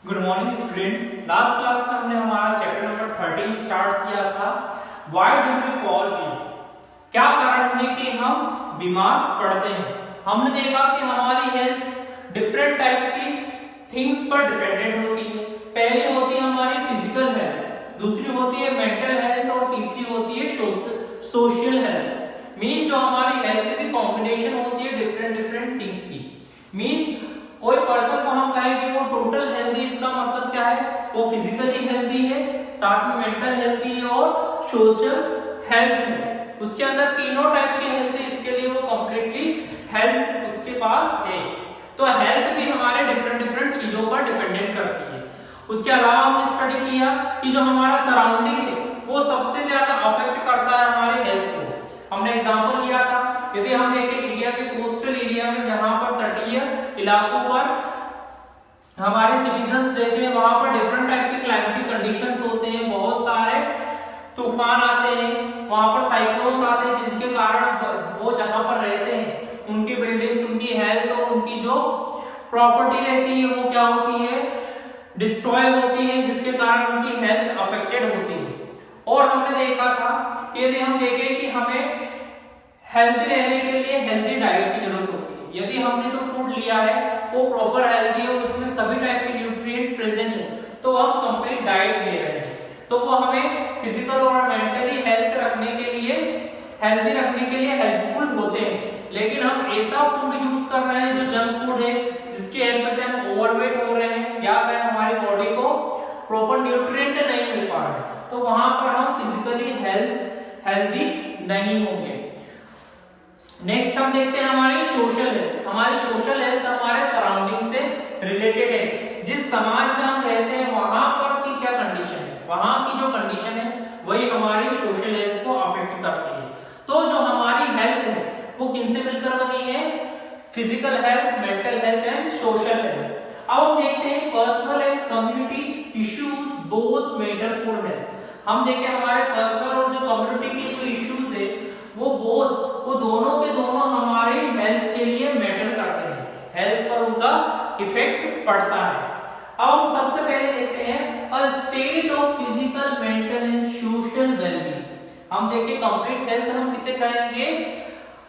Good morning students. Last class में हमने हमारा चैप्टर नंबर 13 स्टार्ट किया था। Why do we fall ill? क्या कारण है कि हम बीमार पड़ते हैं? हमने देखा कि हमारी हेल्थ डिफरेंट टाइप की थिंग्स पर डिपेंडेंट होती है। पहली होती है हमारी फिजिकल हेल्थ, दूसरी होती है मेंटल हेल्थ और तीसरी होती है सोशल हेल्थ। मींस जो हमारी हेल्थ की कॉम्बिनेशन होती है डिफरेंट थिंग्स की। मींस कोई पर्सन को हम कहें कि वो टोटल हेल्दी, इसका मतलब क्या है? वो फिजिकली हेल्दी है, साथ में मेंटल हेल्दी है और सोशल हेल्थ है। उसके अंदर तीनों टाइप की हेल्थ है, इसके लिए वो कंप्लीटली हेल्थ उसके पास है। तो हेल्थ भी हमारे डिफरेंट चीजों पर डिपेंडेंट करती है। उसके अलावा हमने स्टडी किया कि जो हमारा सराउंडिंग है वो सबसे ज्यादा अफेक्ट करता है हमारे हेल्थ को। हमने एग्जांपल लिया था, यदि हम देखें इंडिया के कोस्टल एरिया में जहां पर तटीय इलाकों पर हमारे सिटीजन्स रहते हैं, वहां पर डिफरेंट टाइप के क्लाइमेटिक कंडीशंस होते हैं, बहुत सारे तूफान आते हैं, वहां पर साइक्लोन्स आते हैं, जिसके कारण वो जहां पर रहते हैं उनकी बिल्डिंग्स, उनकी हेल्थ और उनकी जो प्रॉपर्टी रहती है वो क्या होती है? डिस्ट्रॉय होती है, जिसके कारण उनकी हेल्थ अफेक्टेड होती है। और हमने देखा था कि यदि हम देखें कि हमें हेल्दी रहने के लिए हेल्दी डाइट की जरूरत होती है। यदि हमने जो फूड लिया है वो प्रॉपर हेल्दी है, उसमें सभी टाइप के न्यूट्रिएंट प्रेजेंट है, तो हम कंप्लीट डाइट ले रहे हैं, तो वो हमें फिजिकल और मेंटली हेल्थ रखने के लिए, हेल्दी रखने के लिए हेल्पफुल होते हैं। लेकिन हम ऐसा फूड यूज कर रहे हैं जो जंक फूड है, जिसकी हेल्प से हम ओवरवेट हो रहे हैं या फिर हमारी बॉडी को प्रॉपर न्यूट्रिएंट नहीं मिल पा रहे, तो वहां पर हम फिजिकली हेल्दी नहीं होंगे। नेक्स्ट हम देखते हैं हमारी सोशल हेल्थ। हमारी सोशल हेल्थ हमारे सराउंडिंग से रिलेटेड है। जिस समाज में हम रहते हैं वहां पर की क्या कंडीशन है, वहां की जो कंडीशन है वही हमारी सोशल हेल्थ को अफेक्ट करती है। तो जो हमारी हेल्थ है वो किनसे मिलकर बनी है? Physical health, mental health and social health. अब हम देखते हैं personal and community issues both matter for health. हम देखें हमारे पर्सनल और जो कम्युनिटी की जो इश्यूज है वो दोनों के दोनों हमारे हेल्थ के लिए मैटर करते हैं, हेल्थ पर उनका इफेक्ट पड़ता है। अब हम सबसे पहले देखते हैं a state of physical, mental and social wellbeing. हम देखें कंप्लीट हेल्थ हम किसे कहेंगे?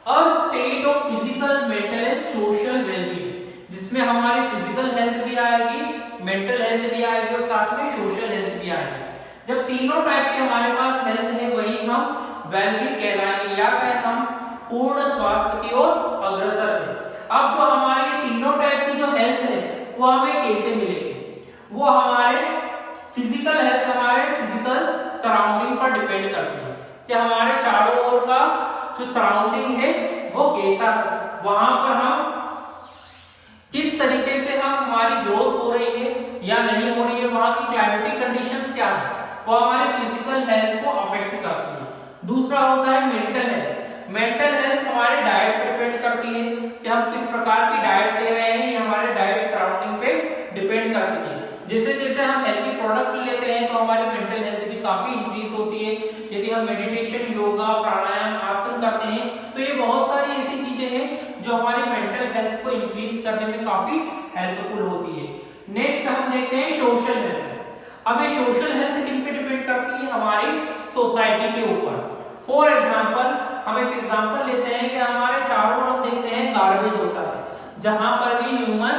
A state of physical, mental and social wellbeing, जिसमें हमारी फिजिकल हेल्थ भी आएगी, मेंटल हेल्थ भी आएगी और साथ में सोशल हेल्थ भी आएगी। जब तीनों टाइप की हमारे पास हेल्थ है वही हम वेलबींग कहलाएंगे या फिर हम पूर्ण स्वास्थ्य की ओर अग्रसर है। अब जो हमारी तीनों टाइप की जो हेल्थ है वो हमें कैसे मिलेगी? वो हमारे फिजिकल हेल्थ, हमारे फिजिकल सराउंडिंग पर डिपेंड करती है कि हमारे चारों ओर का जो सराउंडिंग है वो कैसा है, वहां पर हम किस तरीके से हमारी ग्रोथ हो रही है या नहीं हो रही है, वहां की क्लाइमेटिक कंडीशंस क्या है, वो हमारे फिजिकल हेल्थ को अफेक्ट करती है। दूसरा होता है मेंटल हेल्थ। मेंटल हेल्थ हमारे डाइट पर डिपेंड करती है कि हम किस प्रकार की डाइट ले रहे हैं, ये हमारे डाइट सराउंडिंग पे डिपेंड करती है। जैसे जैसे हम हेल्थी प्रोडक्ट लेते हैं तो हमारी मेंटल हेल्थ भी काफी इंक्रीज होती है। यदि हम मेडिटेशन, योगा, प्राणायाम, आसन करते हैं तो ये बहुत सारी ऐसी चीजें हैं जो हमारी मेंटल हेल्थ को इंक्रीज करने में काफी हेल्पफुल होती है। नेक्स्ट हम देखते हैं सोशल हेल्थ। अब ये सोशल हेल्थ किन पे डिपेंड करती है? हमारी सोसाइटी के ऊपर। फॉर एग्जाम्पल, हम एक एग्जाम्पल लेते हैं कि हमारे चारों ओर देखते हैं गार्बेज होता है, जहां पर भी ह्यूमन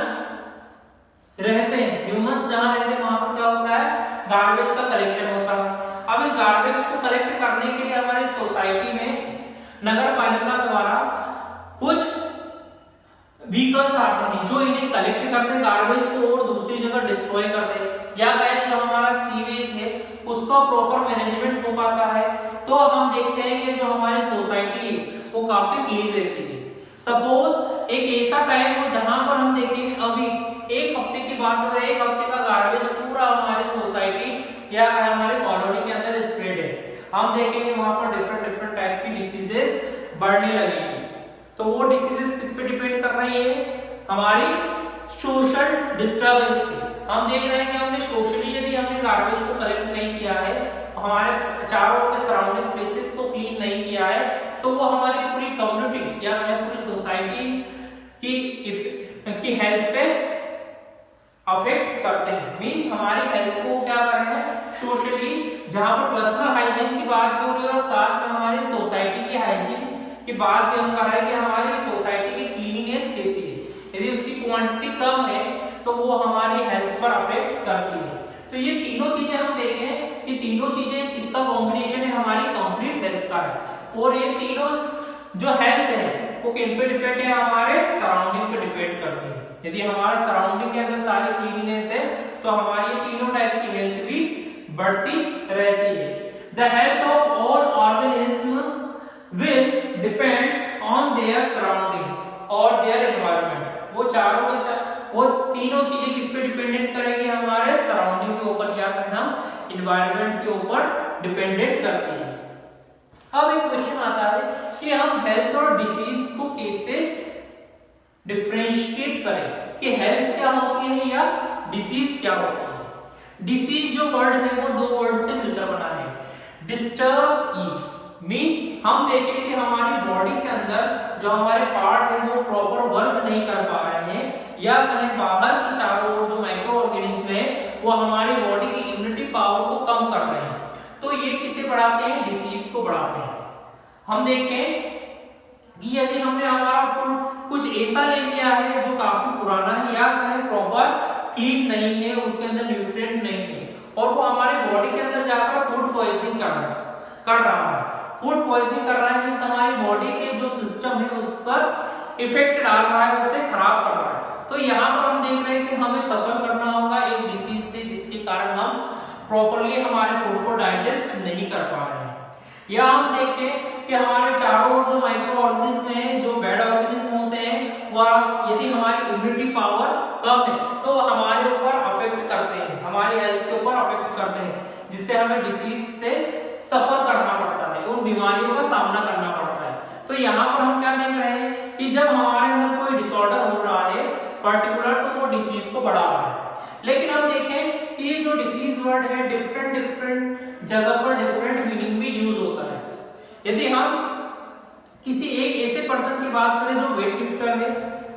रहते हैं, ह्यूमंस जहां रहते हैं वहां पर क्या होता है? गार्बेज का कलेक्शन होता है। अब इस गार्बेज को कलेक्ट करने के लिए हमारी सोसाइटी में नगर पालिका द्वारा कुछ व्हीकल्स आते हैं जो इन्हें कलेक्ट करते हैं गार्बेज को और दूसरी जगह डिस्ट्रॉय करते हैं, या कहें जो हमारा सीवेज है उसका प्रॉपर मैनेजमेंट हो पाता है, तो हम देखते हैं कि जो हमारी सोसाइटी है वो काफी क्लीन रहती है। सपोज एक ऐसा टाइम हो जहां पर हम देखेंगे, अभी एक हफ्ते की बात करें, एक हफ्ते का गार्बेज पूरा हमारे सोसाइटी या हमारे कॉलोनी के अंदर स्प्रेड है, हम देखेंगे वहां पर डिफरेंट टाइप की डिसीजेस बढ़ने लगेगी। तो वो डिसीजेस किस पे डिपेंड कर रही है? हमारी सोशल डिस्टर्बेंस पे। हम देख रहे हैं कि हमने सोशली यदि हमने गार्बेज को कलेक्ट नहीं किया है, हमारे चारों ओर के सराउंडिंग प्लेसेस को क्लीन नहीं किया है, तो वो हमारी पूरी कम्युनिटी या पूरी सोसाइटी की हेल्थ पे अफेक्ट करते हैं। मींस हमारी हेल्थ को क्या कर रहे हैं सोशली, जहां पर पर्सनल हाइजीन की बात भी हो रही है और साथ में हमारी सोसाइटी की हाइजीन की बात भी हम कर रहे हैं कि हमारी सोसाइटी की क्लीनिनेस कैसी है। यदि उसकी क्वांटिटी कम है तो वो हमारी हेल्थ पर अफेक्ट करती है। तो ये तीनों चीजें हम देखें कि तीनों चीजें किसका कॉम्बिनेशन है, हमारी कंप्लीट हेल्थ का है। और ये तीनों जो हेल्थ है वो किन पे डिपेंड है, हमारे सराउंडिंग पे डिपेंड करती है। यदि हमारे सराउंडिंग के अंदर सारी क्लीनिनेस है तो हमारी ये तीनों टाइप की हेल्थ भी बढ़ती रहती है। The health of all organisms will depend on their surrounding और देयर एनवायरनमेंट। वो तीनों चीजें किस पे डिपेंडेंट करेगी, हमारे सराउंडिंग के ऊपर या फिर हम एनवायरनमेंट के ऊपर डिपेंडेंट करती है। अब एक क्वेश्चन आता है कि हम हेल्थ और डिसीज को कैसे डिफरेंशिएट करें कि हेल्थ क्या होती है या डिसीज क्या होती है। डिसीज जो वर्ड है वो दो वर्ड से मिलकर बना है। डिस्टर्ब इज मींस हम देखें कि हमारी बॉडी के अंदर जो हमारे पार्ट है वो प्रॉपर वर्क नहीं कर पा रहे हैं, या कहीं बाहर की चारों ओर जो माइक्रो ऑर्गेनिज्म है वो हमारी बॉडी की इम्यूनिटी पावर को कम कर रहे हैं, तो ये किसे बढ़ाते हैं, डिसीज को बढ़ाते हैं। हम देखें कि यदि हमने हमारा फूड कुछ ऐसा ले लिया है जो काफी पुराना है या कहीं प्रॉपर क्लीन नहीं है, उसके अंदर न्यूट्रिएंट नहीं है, और वो हमारे बॉडी के अंदर जाकर फूड पॉइजनिंग कर रहा है। फूड पॉइजनिंग कर रहा है मींस हमारी बॉडी के जो सिस्टम है उस पर इफेक्ट डाल रहा है, उसे खराब कर रहा है। तो यहाँ पर हम देख रहे हैं कि हमें सफर करना होगा एक डिसीज से जिसके कारण हम प्रॉपरली हमारे फूड को डाइजेस्ट नहीं कर पा रहे हैं। या हम देखें कि हमारे चारों ओर जो माइक्रो ऑर्गेनिज्म हैं, जो बेड ऑर्गेनिज्म होते हैं, वह यदि हमारी इम्यूनिटी पावर कम है तो हमारे ऊपर अफेक्ट करते हैं, हमारी हेल्थ के ऊपर अफेक्ट करते हैं, जिससे हमें डिसीज से सफर करना पड़ता है, उन बीमारियों का सामना करना पड़ता है। तो यहाँ पर हम क्या देख रहे हैं कि जब हमारे अंदर कोई डिसऑर्डर हो रहा है पर्टिकुलर, तो वो डिसीज को बढ़ा रहा है। लेकिन हम देखें कि ये जो डिसीज वर्ड है डिफरेंट जगह पर डिफरेंट मीनिंग में यूज होता है। यदि हम किसी एक ऐसे पर्सन की बात करें जो वेट लिफ्टर है,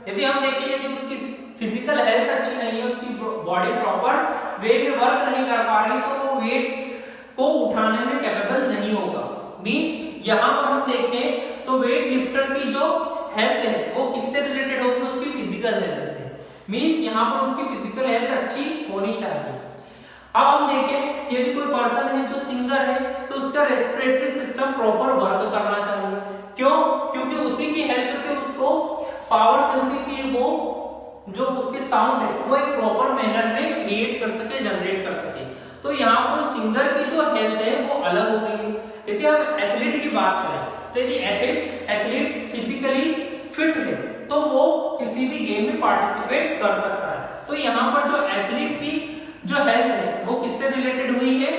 यदि हम देखें यदि उसकी फिजिकल हेल्थ अच्छी नहीं है, उसकी बॉडी प्रॉपर वे में वर्क नहीं कर पा रही, तो वो वेट को उठाने में कैपेबल नहीं होगा। मींस यहाँ पर हम देखें तो वेट लिफ्टर की जो हेल्थ है वो किससे रिलेटेड होगी, उसकी फिजिकल हेल्थ से। मींस यहाँ पर उसकी फिजिकल हेल्थ अच्छी होनी चाहिए। अब हम देखें यदि कोई पर्सन है जो सिंगर है तो उसका रेस्पिरेटरी सिस्टम प्रॉपर वर्क करना चाहिए। क्यों? क्योंकि उसी की हेल्प से उसको पावर मिलती कि वो जो उसके साउंड है वो एक प्रॉपर मैनर में क्रिएट कर सके, जनरेट कर सके। तो यहाँ पर सिंगर की जो हेल्थ है वो अलग हो गई है। यदि हम एथलीट की बात करें तो यदि एथलीट फिजिकली फिट है तो वो किसी भी गेम में पार्टिसिपेट कर सकता है। तो यहाँ पर जो एथलीट की जो हेल्थ है वो किससे रिलेटेड हुई है,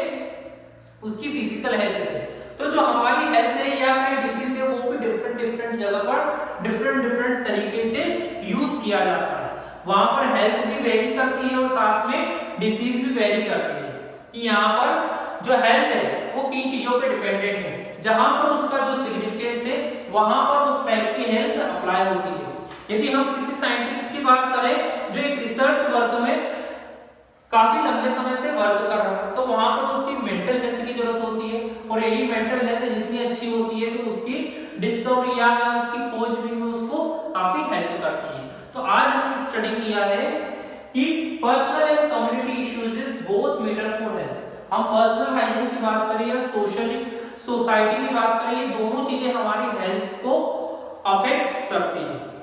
उसकी फिजिकल हेल्थ से। तो जो हमारी हेल्थ है या फिर डिसीज है वो भी डिफरेंट जगह पर डिफरेंट तरीके से यूज किया जाता है। वहां पर हेल्थ भी वेरी करती है और साथ में डिसीज भी वेरी करती है कि यहाँ पर जो हेल्थ है वो किन चीजों पे डिपेंडेंट है। जहां पर उसका जो सिग्निफिकेंस है वहां पर उस टाइप की हेल्थ अप्लाई होती है। यदि हम किसी साइंटिस्ट की बात करें जो एक रिसर्च वर्क में काफी लंबे समय से वर्क कर रहा है, तो वहां पर उसकी मेंटल हेल्थ की जरूरत होती है, और यही मेंटल हेल्थ जितनी अच्छी होती है तो उसकी डिस्कवरी या उसकी खोजबीन में उसको काफी हेल्प करती है। तो आज हमने स्टडी किया है कि personal and community issues is both matter for health. हम पर्सनल हाइजीन की बात करें या सोसाइटी की बात करें, ये दोनों चीजें हमारी हेल्थ को अफेक्ट करती है।